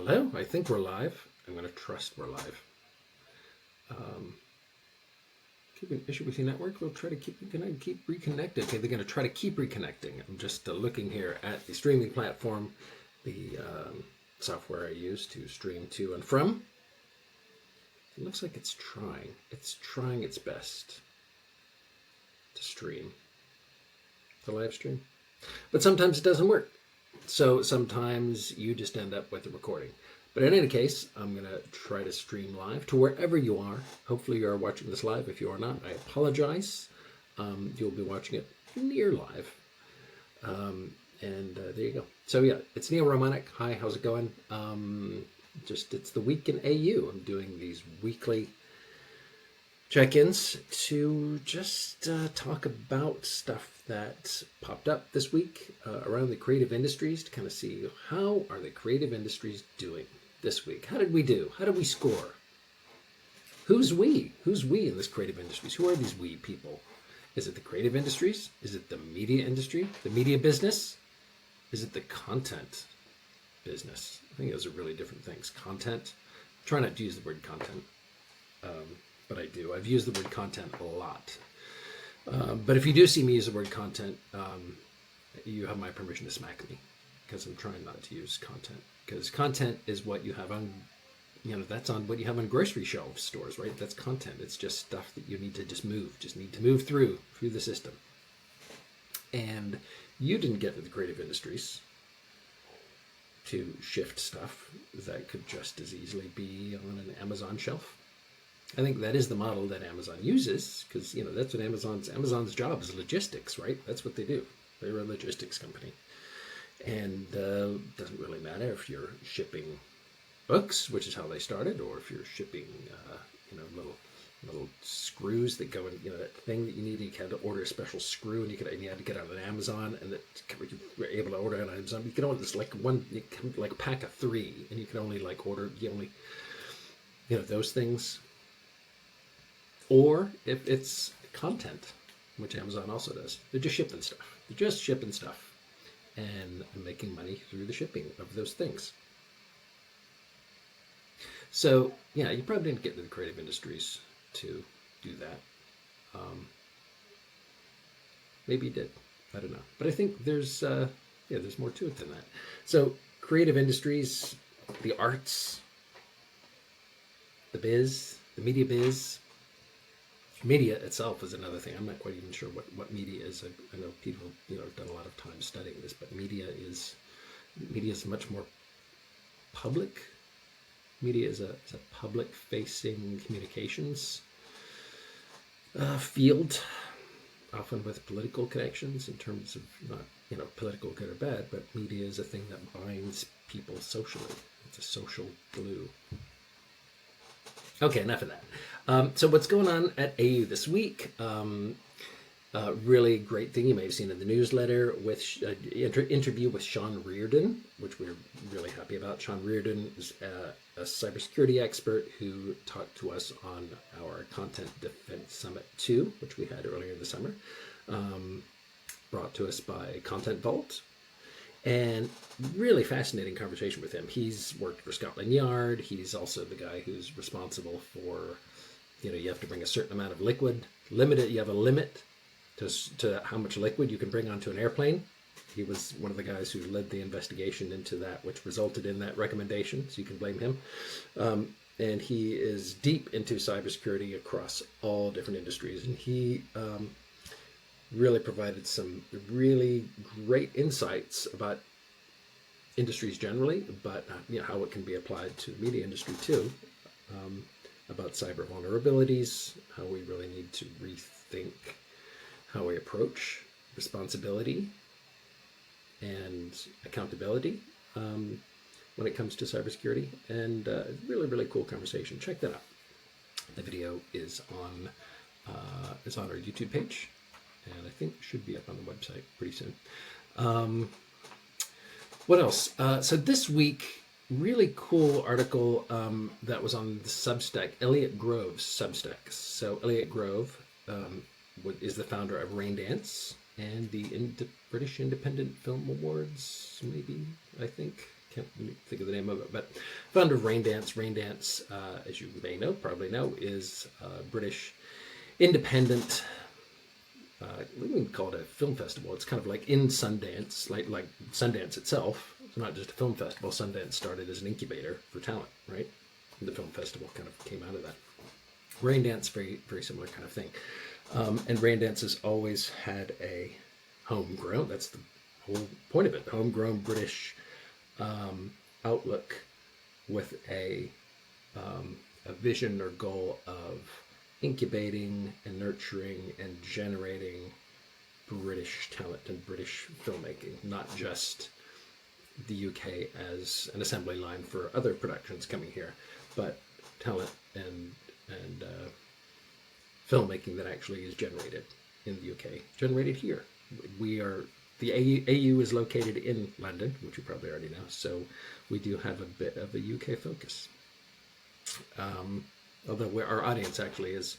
Hello, I think we're live. I'm going to trust we're live. Keep an issue with your network. We'll try to keep reconnected. Okay, they're going to try to keep reconnecting. I'm just looking here at the streaming platform, the software I use to stream to and from. It looks like it's trying. It's trying its best to stream the live stream, but sometimes it doesn't work. So sometimes you just end up with a recording. But in any case, I'm going to try to stream live to wherever you are. Hopefully you are watching this live. If you are not, I apologize. You'll be watching it near live. There you go. So yeah, it's Neil Romanek. Hi, how's it going? It's the week in AU. I'm doing these weekly check-ins to just talk about stuff that popped up this week around the creative industries, to kind of see how are the creative industries doing this week. How did we do? How did we score? Who's we? Who's we in this creative industries? Who are these we people? Is it the creative industries? Is it the media industry? The media business? Is it the content business? I think those are really different things. Content. Try not to use the word content. But I do. I've used the word content a lot. But if you do see me use the word content, you have my permission to smack me, because I'm trying not to use content. Because content is what you have on, that's on what you have on grocery shelf stores, right? That's content. It's just stuff that you need to need to move through the system. And you didn't get to the creative industries to shift stuff that could just as easily be on an Amazon shelf. I think that is the model that Amazon uses, because that's what Amazon's job is, logistics, right? That's what they do. They're a logistics company, and it doesn't really matter if you're shipping books, which is how they started, or if you're shipping little screws that go in, that thing that you need. You had to order a special screw, and you had to get it on Amazon, and that you were able to order it on Amazon. You can only like a pack of 3, and you can only order those things. Or if it's content, which Amazon also does, they're just shipping stuff. And making money through the shipping of those things. So, yeah, you probably didn't get into the creative industries to do that. Maybe you did. I don't know. But I think there's more to it than that. So, creative industries, the arts, the biz, the media biz. Media itself is another thing. I'm not quite even sure what media is. I know people have done a lot of time studying this, but media is much more public. Media is a public-facing communications field, often with political connections in terms of not political good or bad, but media is a thing that binds people socially. It's a social glue. Okay, enough of that. So what's going on at AU this week? Really great thing you may have seen in the newsletter with interview with Sean Reardon, which we're really happy about. Sean Reardon is a cybersecurity expert who talked to us on our Content Defense Summit 2, which we had earlier in the summer, brought to us by Content Vault. And really fascinating conversation with him. He's worked for Scotland Yard. He's also the guy who's responsible for, you have to bring a certain amount of liquid. You have a limit to how much liquid you can bring onto an airplane. He was one of the guys who led the investigation into that, which resulted in that recommendation, so you can blame him. And he is deep into cybersecurity across all different industries. And he really provided some really great insights about industries generally, but how it can be applied to the media industry too, about cyber vulnerabilities, how we really need to rethink how we approach responsibility and accountability when it comes to cybersecurity. And really, really cool conversation. Check that out. The video is on our YouTube page, and I think should be up on the website pretty soon. What else? So this week, really cool article that was on the Substack, Elliot Grove's Substack. So Elliot Grove is the founder of Raindance and the British Independent Film Awards, maybe. I think. Can't think of the name of it, but founder of Raindance. Raindance, as you may know, probably know, is a British independent. We wouldn't call it a film festival. It's kind of like in Sundance, like Sundance itself. It's not just a film festival. Sundance started as an incubator for talent, right? And the film festival kind of came out of that. Raindance, very very similar kind of thing. And Raindance has always had a homegrown. That's the whole point of it. Homegrown British outlook with a vision or goal of incubating and nurturing and generating British talent and British filmmaking, not just the UK as an assembly line for other productions coming here, but talent and filmmaking that actually is generated in the UK, generated here. We are the AU is located in London, which you probably already know, so we do have a bit of a UK focus. Although our audience actually is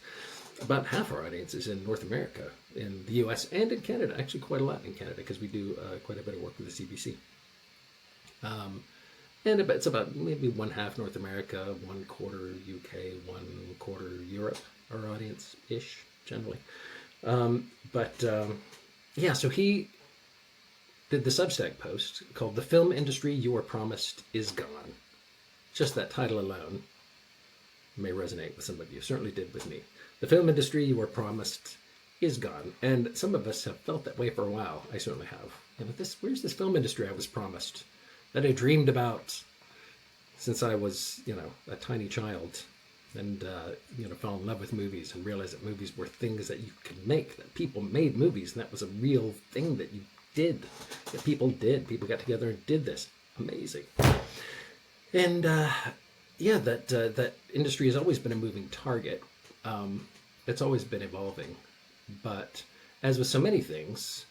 about half our audience is in North America, in the US and in Canada, actually quite a lot in Canada, because we do quite a bit of work with the CBC. And it's about maybe one half North America, 1/4 UK, 1/4 Europe, our audience-ish, generally. Yeah, so he did the Substack post called "The Film Industry You Were Promised Is Gone." Just that title alone may resonate with some of you. Certainly did with me. The film industry you were promised is gone. And some of us have felt that way for a while. I certainly have. Where's this film industry I was promised, that I dreamed about since I was, a tiny child, and, fell in love with movies and realized that movies were things that you could make, that people made movies, and that was a real thing that you did, that people did. People got together and did this. Amazing. And, that industry has always been a moving target. It's always been evolving. But as with so many things,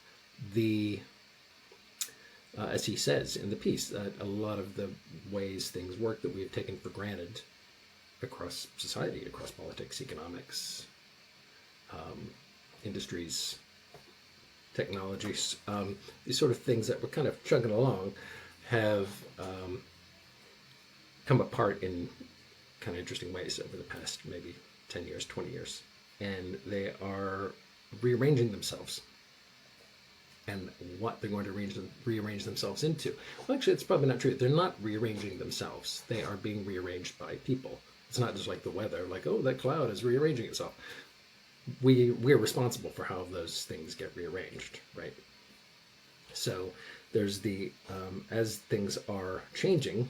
as he says in the piece, that a lot of the ways things work that we have taken for granted across society, across politics, economics, industries, technologies, these sort of things that were kind of chugging along have come apart in kind of interesting ways over the past maybe 10 years, 20 years. And they are rearranging themselves. And what they're going to rearrange themselves into. Well, actually, it's probably not true. They're not rearranging themselves. They are being rearranged by people. It's not just like the weather, like, oh, that cloud is rearranging itself. We're responsible for how those things get rearranged, right? So there's as things are changing,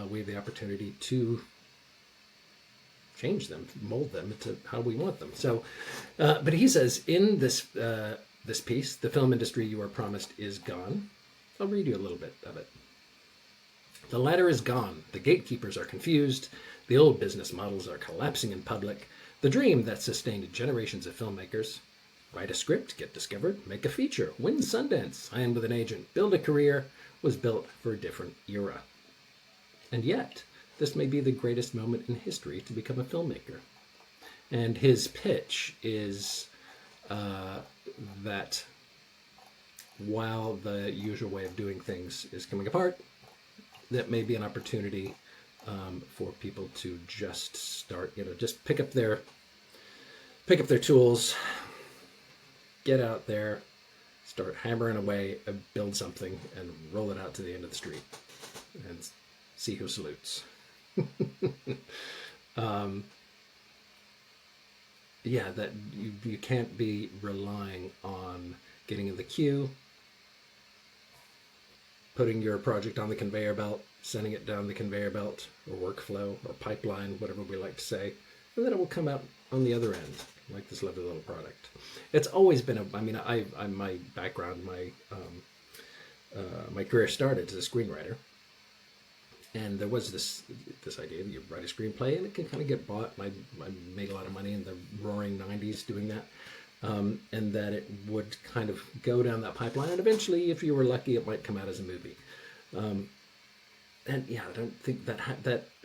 we have the opportunity to change them, mold them to how we want them. So, but he says in this piece, "The film industry you are promised is gone." I'll read you a little bit of it. "The ladder is gone. The gatekeepers are confused. The old business models are collapsing in public. The dream that sustained generations of filmmakers, write a script, get discovered, make a feature, win Sundance, sign with an agent, build a career, was built for a different era. And yet, this may be the greatest moment in history to become a filmmaker." And his pitch is that while the usual way of doing things is coming apart, that may be an opportunity for people to just start, just pick up their tools, get out there, start hammering away, and build something, and roll it out to the end of the street, and see who salutes. That you can't be relying on getting in the queue, putting your project on the conveyor belt, sending it down the conveyor belt or workflow or pipeline, whatever we like to say, and then it will come out on the other end like this lovely little product. It's always been my background, my career started as a screenwriter. And there was this idea that you write a screenplay and it can kind of get bought. I made a lot of money in the roaring 90s doing that. And that it would kind of go down that pipeline. And eventually, if you were lucky, it might come out as a movie. I don't think that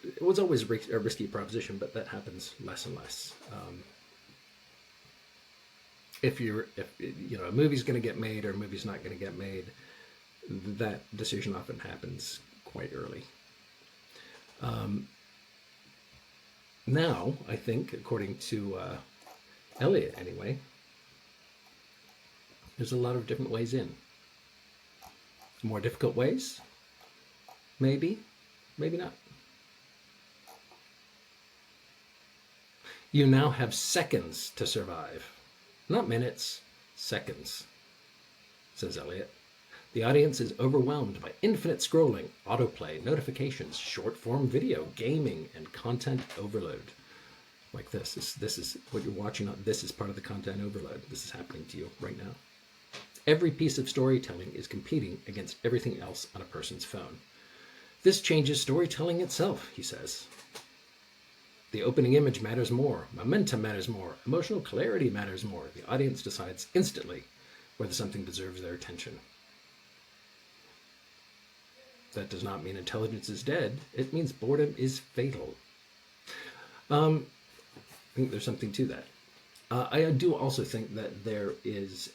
it was always a risky proposition, but that happens less and less. If a movie's going to get made or a movie's not going to get made, that decision often happens quite early. Now, I think, according to Elliot anyway, there's a lot of different ways in. More difficult ways? Maybe, maybe not. You now have seconds to survive. Not minutes, seconds, says Elliot. The audience is overwhelmed by infinite scrolling, autoplay, notifications, short-form video, gaming, and content overload. Like this is what you're watching. This is part of the content overload. This is happening to you right now. Every piece of storytelling is competing against everything else on a person's phone. This changes storytelling itself, he says. The opening image matters more. Momentum matters more. Emotional clarity matters more. The audience decides instantly whether something deserves their attention. That does not mean intelligence is dead. It means boredom is fatal. I think there's something to that. I do also think that there is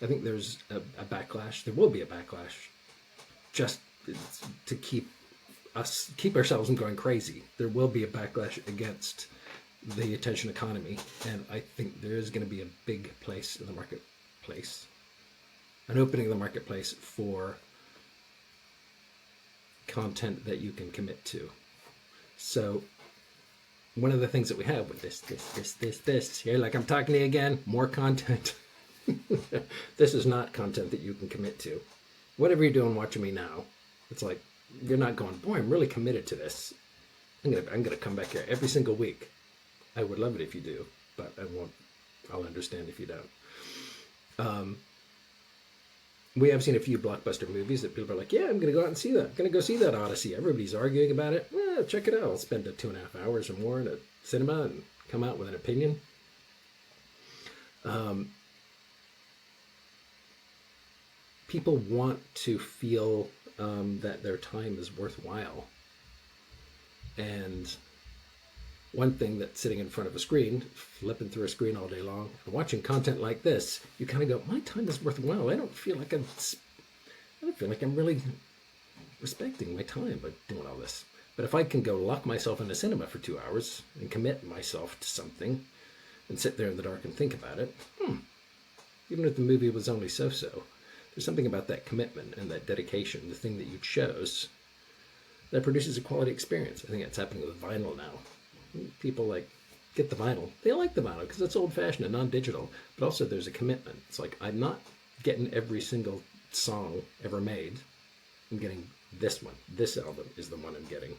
I think there's a backlash. There will be a backlash just to keep ourselves from going crazy. There will be a backlash against the attention economy. And I think there is going to be a big place in the marketplace. An opening of the marketplace for content that you can commit to. So one of the things that we have with this here, like I'm talking to you again, more content. This is not content that you can commit to. Whatever you're doing watching me now, it's like you're not going, boy, I'm really committed to this. I'm gonna come back here every single week. I would love it if you do, but I won't. I'll understand if you don't. We have seen a few blockbuster movies that people are like, yeah, I'm going to go out and see that. I'm going to go see that Odyssey. Everybody's arguing about it. Check it out. I'll spend 2.5 hours or more in a cinema and come out with an opinion. People want to feel that their time is worthwhile. And one thing that sitting in front of a screen, flipping through a screen all day long, and watching content like this, you kind of go, my time is worthwhile. I don't feel like I'm really respecting my time by doing all this. But if I can go lock myself in a cinema for 2 hours and commit myself to something and sit there in the dark and think about it, even if the movie was only so-so, there's something about that commitment and that dedication, the thing that you chose, that produces a quality experience. I think that's happening with vinyl now. People like get the vinyl. They like the vinyl because it's old-fashioned and non-digital, but also there's a commitment. It's like, I'm not getting every single song ever made. I'm getting this one. This album is the one I'm getting.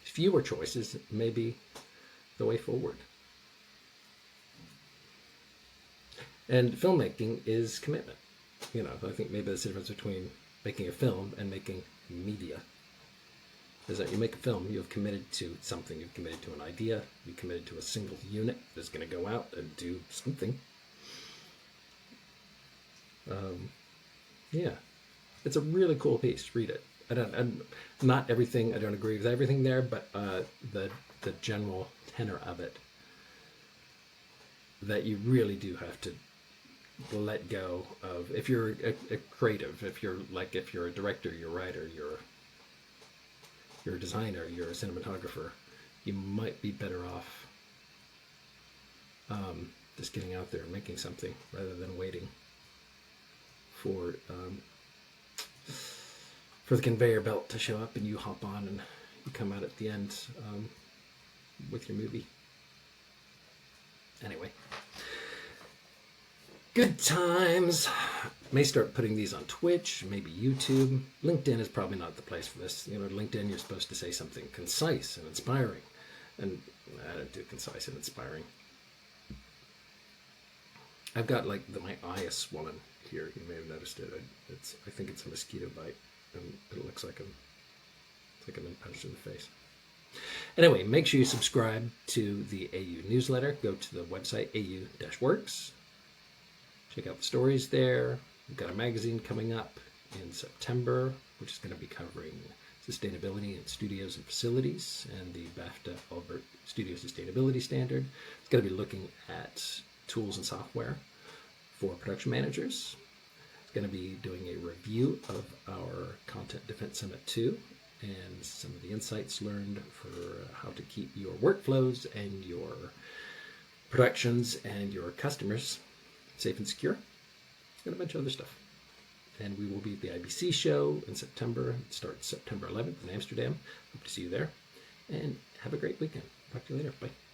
Fewer choices may be the way forward. And filmmaking is commitment. You know, I think maybe there's a difference between making a film and making media. Is that you make a film, you have committed to something. You've committed to an idea. You've committed to a single unit that's going to go out and do something. Yeah, it's a really cool piece. Read it. Not everything. I don't agree with everything there, but the general tenor of it, that you really do have to let go of. If you're a creative, if you're a director, you're a writer, you're a designer, you're a cinematographer, you might be better off just getting out there and making something rather than waiting for the conveyor belt to show up and you hop on and you come out at the end with your movie. Anyway, good times. May start putting these on Twitch, maybe YouTube. LinkedIn is probably not the place for this. You know, LinkedIn, you're supposed to say something concise and inspiring. And I don't do concise and inspiring. I've got my eye is swollen here. You may have noticed it. I think it's a mosquito bite. And it looks like I've been punched in the face. Anyway, make sure you subscribe to the AU newsletter. Go to the website, au-works. Check out the stories there. We've got a magazine coming up in September, which is going to be covering sustainability in studios and facilities and the BAFTA Albert Studio Sustainability Standard. It's going to be looking at tools and software for production managers. It's going to be doing a review of our Content Defense Summit 2 and some of the insights learned for how to keep your workflows and your productions and your customers safe and secure, and a bunch of other stuff. And we will be at the IBC show in September. It starts September 11th in Amsterdam. Hope to see you there. And have a great weekend. Talk to you later. Bye.